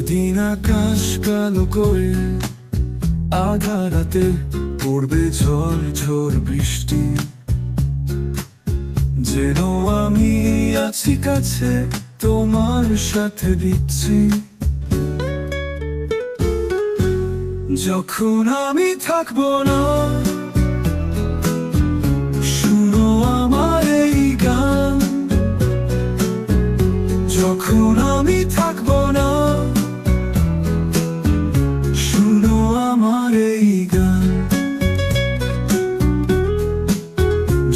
যেদিন আকাশ কালো করে আধা রাতে পড়বে ঝড় ঝড় বৃষ্টি, যেন আমি আছি কাছে তোমার সাথে দিচ্ছি। যখন আমি থাকবো না, শুনো আমার এই গান। যখন আমি থাকবো না, শুনো আমার এই গান।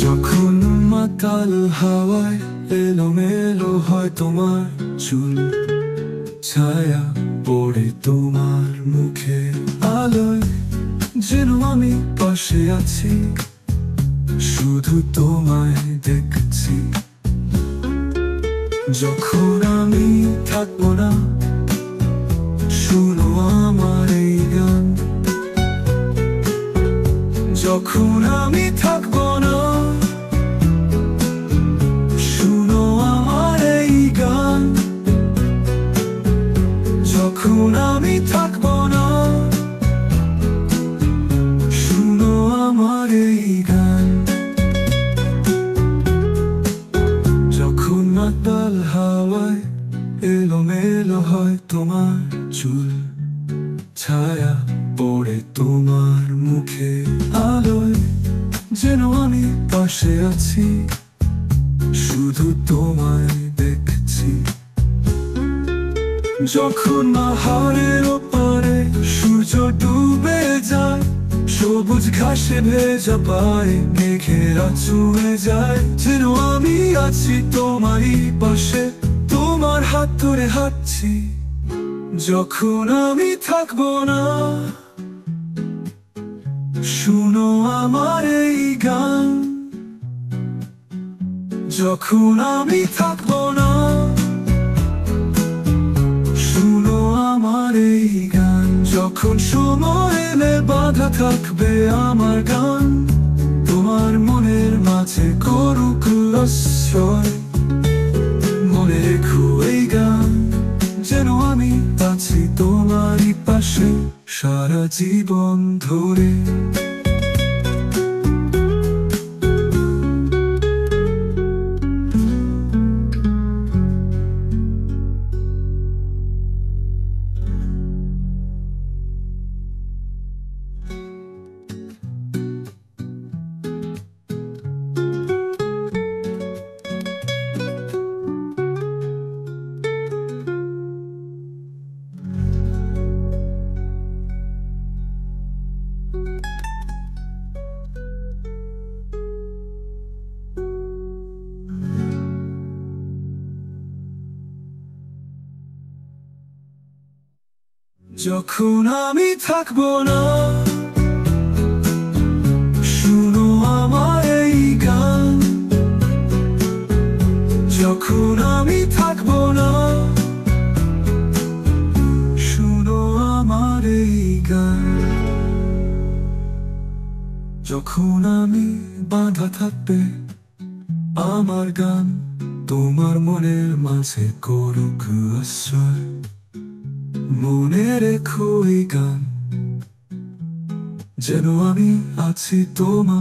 যখন মাতাল হাওয়ায় এলোমেলো হয় তোমার চুল, ছায়া পড়ে তোমার মুখে আলোয়, যেন আমি পাশে আছি, শুধু তোমায় দেখছি। যখন আমি থাকবো না, শুনো আমার এই গান। যখন আমি থাকবো না, শুনো আমার এই গান। যখন আমি থাকবো না, শুনো আমার এই গান। যখন মাতাল হাওয়ায় এলোমেলো হয় তোমার চুল, ছায়া পড়ে তোমার মুখে আলোয়, যেন আমি পাশে আছি, শুধু তোমায় দেখছি। যখন পাহাড়ের ওপারে সূর্য ডুবে যায়, সবুজ ঘাসে ভেজা পায়ে মেঘেরা ছুঁয়ে যায়, যেন আমি আছি তোমারই পাশে, তোমার হাত ধরে হাঁটছি। যখন আমি থাকবো না, শুনো আমার এই গান। যখন আমি থাকবো না, শুনো আমার এই গান। যখন সময় এলে বাধা থাকবে আমার গান, তোমার মনের মাঝে করুক আশ্রয়। মনে রেখো এই গান, যেন আমি আছি তোমারই পাশে সারা জীবন ধরে। যখন আমি থাকবো না, শুনো আমার এই গান। যখন আমি থাকবো না, শুনো আমার এই গান। যখন আমি বাঁধা থাকবে আমার গান, তোমার মনের মাঝে করুক আশ্রয়। মনে রেখো এই গান, যেন আমি আছি তোমার।